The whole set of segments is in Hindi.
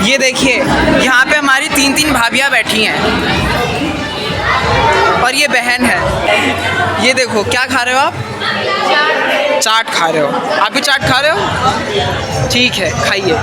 ये देखिए यहाँ पे हमारी 3 भाभियाँ बैठी हैं और ये बहन है। ये देखो क्या खा रहे हो आप? चाट खा रहे हो। आप भी चाट खा रहे हो? ठीक है, खाइए।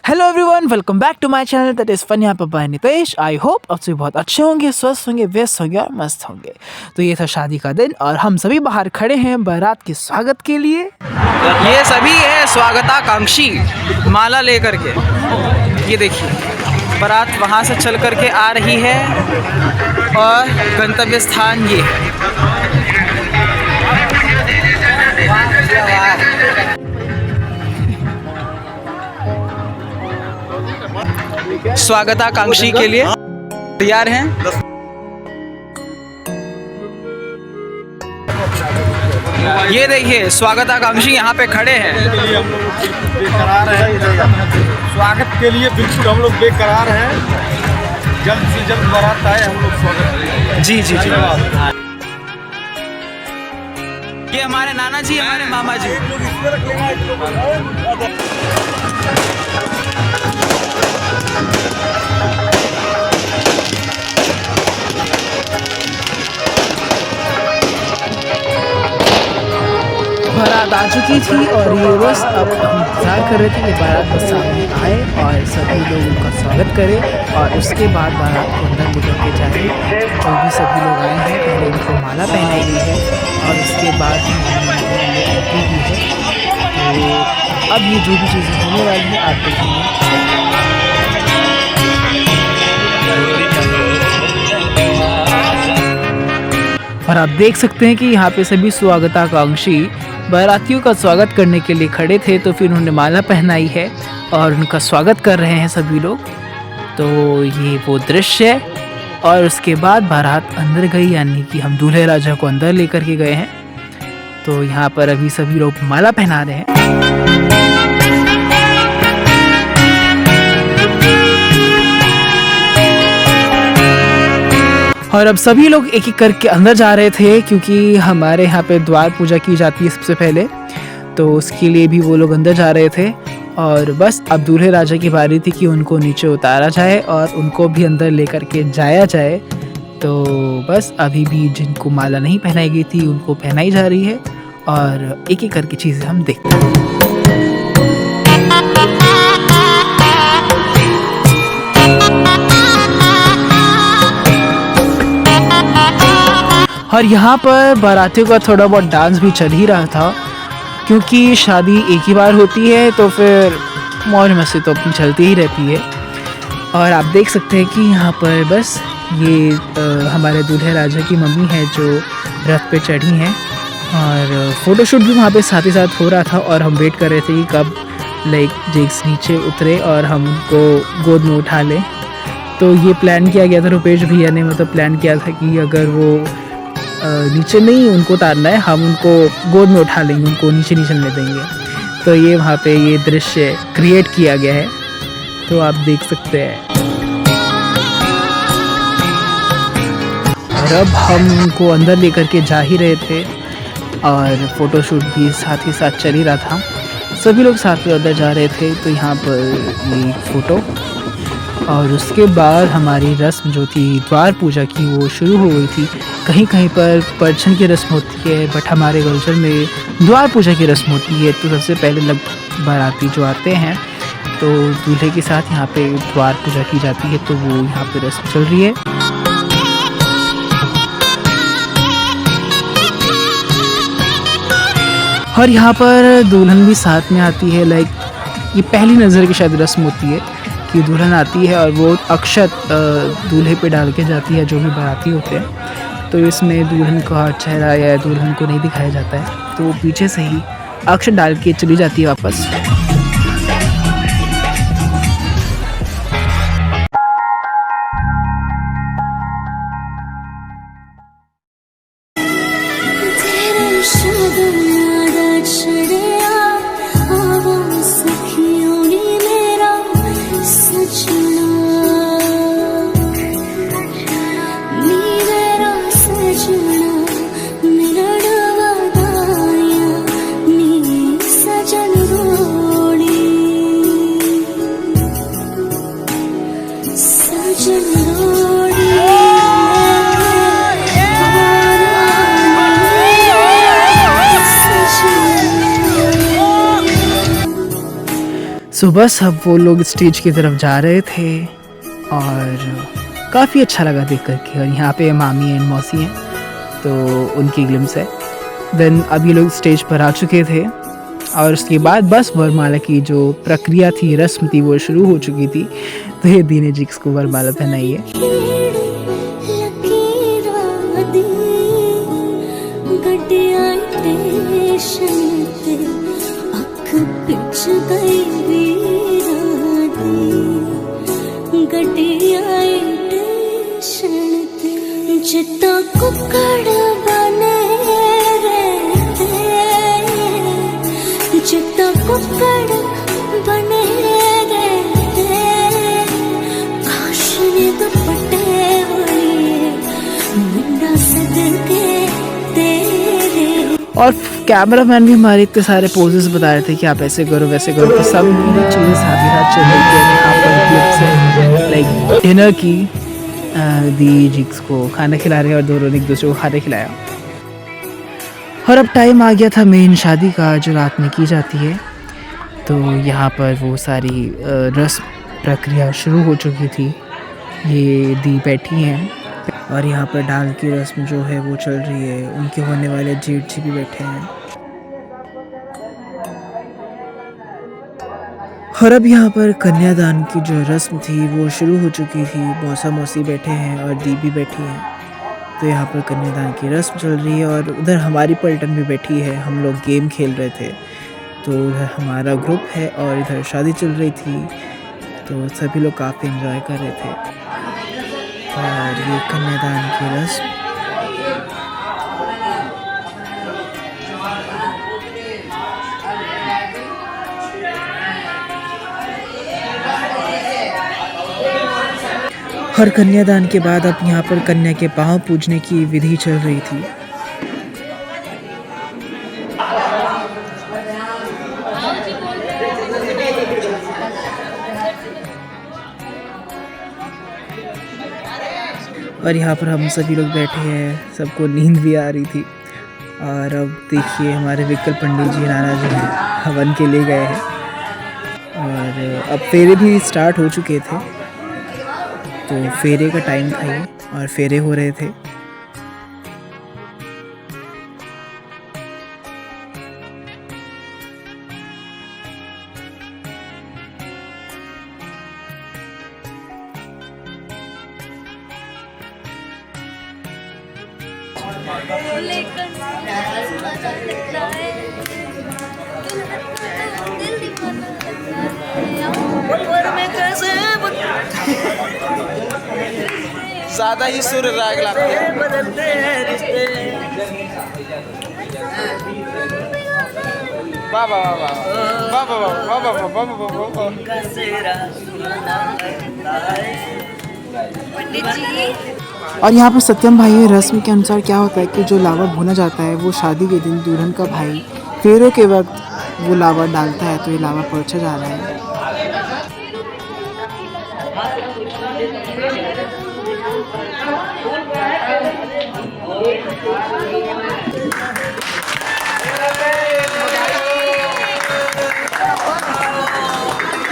Hello everyone, welcome back to my channel that is fun. यहाँ पर मैं नितेश। आई होप आप सभी बहुत अच्छे होंगे, स्वस्थ होंगे, व्यस्त होंगे और मस्त होंगे। तो ये था शादी का दिन और हम सभी बाहर खड़े हैं बारात के स्वागत के लिए। ये सभी है स्वागताकांक्षी माला लेकर के। ये देखिए बारात वहाँ से चल कर के आ रही है और गंतव्य स्थान ये है। स्वागताकांक्षी के लिए तैयार हैं। ये देखिए स्वागताकांक्षी यहाँ पे खड़े हैं। बेकरार है, स्वागत के लिए बिल्कुल हम लोग बेकरार हैं। जल्द से जल्द बारात आए, हम लोग स्वागत करेंगे। जी जी जी। ये हमारे नाना जी, हमारे मामा जी। बारात आ चुकी थी और ये बस अब हम इंतजार कर रहे थे कि बारात बस सामने आए और सभी लोग उनका स्वागत करें और उसके बाद बारात को अंदर लेकर के जाए। जो भी सभी लोग आए हैं पहले उनको माला पहनाई गई है और उसके बाद एंट्री की है। तो अब ये जो भी चीज़ें होने वाली है आप देखेंगे। और आप देख सकते हैं कि यहाँ पे सभी स्वागताकांक्षी बारातियों का स्वागत करने के लिए खड़े थे, तो फिर उन्होंने माला पहनाई है और उनका स्वागत कर रहे हैं सभी लोग। तो ये वो दृश्य है और उसके बाद बारात अंदर गई, यानी कि हम दूल्हे राजा को अंदर लेकर के गए हैं। तो यहाँ पर अभी सभी लोग माला पहना रहे हैं। और अब सभी लोग एक एक करके अंदर जा रहे थे क्योंकि हमारे यहाँ पे द्वार पूजा की जाती है सबसे पहले, तो उसके लिए भी वो लोग अंदर जा रहे थे। और बस अब दूल्हे राजा की बारी थी कि उनको नीचे उतारा जाए और उनको भी अंदर लेकर के जाया जाए। तो बस अभी भी जिनको माला नहीं पहनाई गई थी उनको पहनाई जा रही है और एक एक करके चीज़ें हम देखते हैं। और यहाँ पर बारातियों का थोड़ा बहुत डांस भी चल ही रहा था क्योंकि शादी एक ही बार होती है, तो फिर मौज मस्ती तो अपनी चलती ही रहती है। और आप देख सकते हैं कि यहाँ पर बस ये हमारे दूल्हे राजा की मम्मी है जो रथ पे चढ़ी हैं और फ़ोटोशूट भी वहाँ पे साथ ही साथ हो रहा था और हम वेट कर रहे थे कि कब जेक्स नीचे उतरे और हम उनको गोद में उठा लें। तो ये प्लान किया गया था, रुपेश भैया ने मतलब प्लान किया था कि अगर वो नीचे नहीं उनको उतारना है, हम उनको गोद में उठा लेंगे, उनको नीचे नहीं चलने देंगे। तो ये वहाँ पे ये दृश्य क्रिएट किया गया है, तो आप देख सकते हैं। और अब हम उनको अंदर लेकर के जा ही रहे थे और फ़ोटोशूट भी साथ ही साथ चल ही रहा था। सभी लोग साथ में अंदर जा रहे थे। तो यहाँ पर ये फ़ोटो और उसके बाद हमारी रस्म जो थी द्वार पूजा की वो शुरू हो गई थी। कहीं कहीं पर परछन की रस्म होती है, बट हमारे कल्चर में द्वार पूजा की रस्म होती है। तो सबसे पहले लगभग बाराती जो आते हैं तो दूल्हे के साथ यहाँ पे द्वार पूजा की जाती है, तो वो यहाँ पे रस्म चल रही है। और यहाँ पर दुल्हन भी साथ में आती है। लाइक ये पहली नज़र की शायद रस्म होती है कि दुल्हन आती है और वो अक्षत दूल्हे पे डाल के जाती है, जो भी बाराती होते हैं। तो इसमें दुल्हन का चेहरा या दुल्हन को नहीं दिखाया जाता है, तो वो पीछे से ही अक्षत डाल के चली जाती है वापस। सो बस अब वो लोग स्टेज की तरफ जा रहे थे और काफ़ी अच्छा लगा देख करके। और यहाँ पे मामी एंड मौसी हैं तो उनकी ग्लिम्स है। देन अब ये लोग स्टेज पर आ चुके थे और उसके बाद बस वरमाला की जो प्रक्रिया थी, रस्म थी, वो शुरू हो चुकी थी। तो ये दीने जी को वरमाला पहनाई है। जितना कुकड़ बने रहते, जितना कुकड़ बने रहते, काशने दुपट्टे हुए मुंडा सदके तेरे। और कैमरामैन भी हमारे इतने सारे पोजेस बता रहे थे कि आप ऐसे करो वैसे करो, तो सब चीज़ें साथ ही साथ चल रही थी। यहाँ पर क्लिप्स है लाइक डिनर की, दी जिक्स को खाना खिला रहे हैं और दोनों ने एक दूसरे को खाना खिलाया। और अब टाइम आ गया था मेन शादी का, जो रात में की जाती है। तो यहाँ पर वो सारी रस्म प्रक्रिया शुरू हो चुकी थी। ये दी बैठी हैं और यहाँ पर डाल की रस्म जो है वो चल रही है। उनके होने वाले जेठ जी भी बैठे हैं। और अब यहाँ पर कन्यादान की जो रस्म थी वो शुरू हो चुकी थी। मौसा मौसी बैठे हैं और दी भी बैठी है। तो यहाँ पर कन्यादान की रस्म चल रही है और उधर हमारी पलटन भी बैठी है। हम लोग गेम खेल रहे थे, तो उधर हमारा ग्रुप है और इधर शादी चल रही थी। तो सभी लोग काफ़ी एंजॉय कर रहे थे। और ये कन्यादान की रस्म और कन्यादान के बाद अब यहाँ पर कन्या के पाँव पूजने की विधि चल रही थी। और यहाँ पर हम सभी लोग बैठे हैं, सबको नींद भी आ रही थी। और अब देखिए हमारे विकल पंडित जी, नाना जी हवन के लिए गए हैं और अब फेरे भी स्टार्ट हो चुके थे। तो फेरे का टाइम था ये और फेरे हो रहे थे। ज़्यादा ही सुर राग लगते हैं। वाह वाह वाह वाह वाह वाह वाह वाह वाह वाह। और यहाँ पर सत्यम भाई रस्म के अनुसार क्या होता है कि जो लावा भुना जाता है वो शादी के दिन दुल्हन का भाई फेरों के वक्त वो लावा डालता है। तो ये लावा परछा जा रहा है।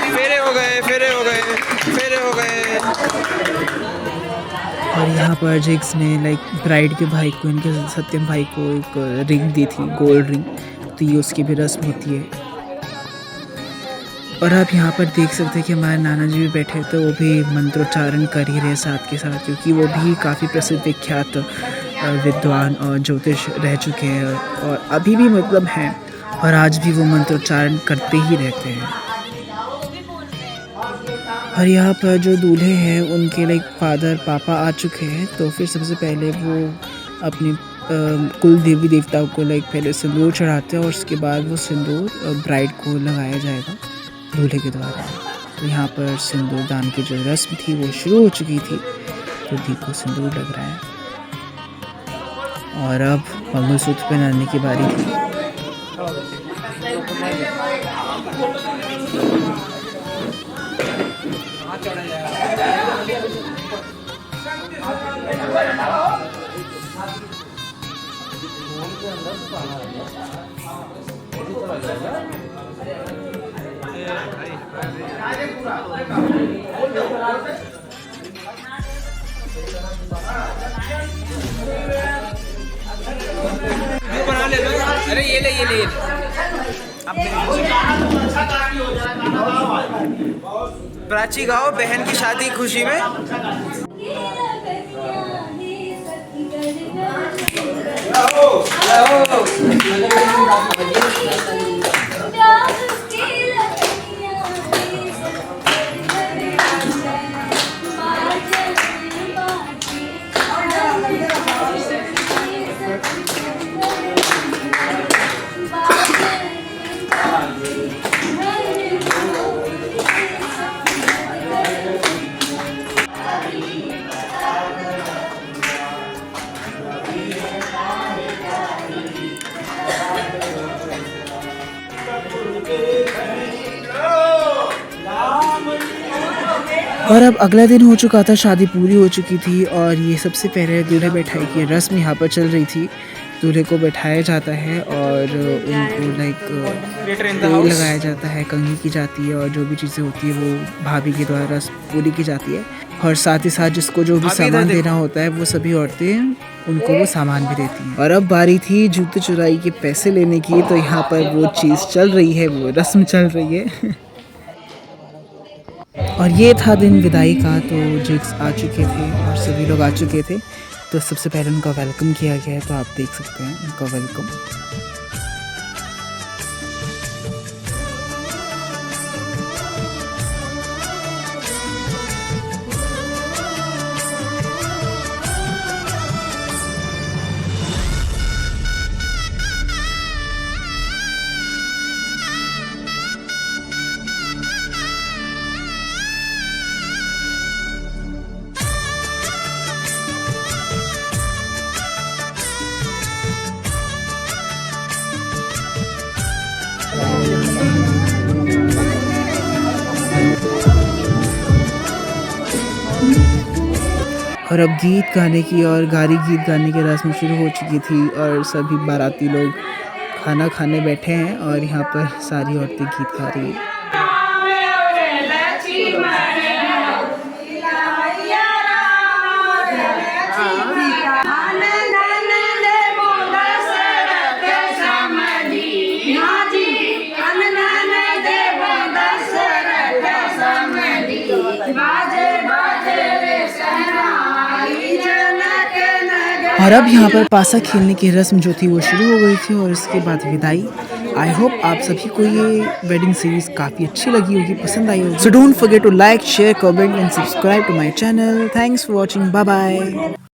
फेरे हो गए, फेरे हो गए, फेरे हो गए। और यहाँ पर जिक्स ने लाइक ब्राइड के भाई को, इनके सत्यम भाई को एक रिंग दी थी, गोल्ड रिंग। तो ये उसकी भी रस्म होती है। और आप यहाँ पर देख सकते हैं कि हमारे नाना जी भी बैठे, तो वो भी मंत्रोच्चारण कर ही रहे साथ के साथ, क्योंकि वो भी काफ़ी प्रसिद्ध विख्यात विद्वान और ज्योतिष रह चुके हैं और अभी भी मतलब हैं और आज भी वो मंत्रोच्चारण करते ही रहते हैं। और यहाँ पर जो दूल्हे हैं उनके लाइक फादर पापा आ चुके हैं। तो फिर सबसे पहले वो अपनी कुल देवी देवताओं को लाइक पहले सिंदूर चढ़ाते हैं और उसके बाद वो सिंदूर ब्राइड को लगाया जाएगा दूल्हे के द्वारा। तो यहाँ पर सिंदूर दान की जो रस्म थी वो शुरू हो चुकी थी। तो दी को सिंदूर लग रहा है और अब मंगलसूत्र पहनाने की बारी थी। अरे ये ले प्राची गाओ बहन की शादी की खुशी में। और अब अगला दिन हो चुका था, शादी पूरी हो चुकी थी और ये सबसे पहले दूल्हे बैठाई की रस्म यहाँ पर चल रही थी। दूल्हे को बैठाया जाता है और उनको तेल लगाया जाता है, कंघी की जाती है और जो भी चीज़ें होती है वो भाभी के द्वारा पूरी की जाती है। और साथ ही साथ जिसको जो भी सामान देना होता है वो सभी औरतें उनको वो सामान भी देती हैं। और अब बारी थी जूते चुराई के पैसे लेने की, तो यहाँ पर वो चीज़ चल रही है, वो रस्म चल रही है। और ये था दिन विदाई का। तो जिग्स आ चुके थे और सभी लोग आ चुके थे, तो सबसे पहले उनका वेलकम किया गया है, तो आप देख सकते हैं उनका वेलकम। और अब गीत गाने की और गारी गीत गाने की रस्म शुरू हो चुकी थी और सभी बाराती लोग खाना खाने बैठे हैं और यहाँ पर सारी औरतें गीत गा रही हैं। और अब यहाँ पर पासा खेलने की रस्म जो थी वो शुरू हो गई थी और इसके बाद विदाई। आई होप आप सभी को ये वेडिंग सीरीज काफ़ी अच्छी लगी होगी, पसंद आई होगी। So don't forget to like, share, comment and subscribe to my channel. Thanks for watching. Bye bye.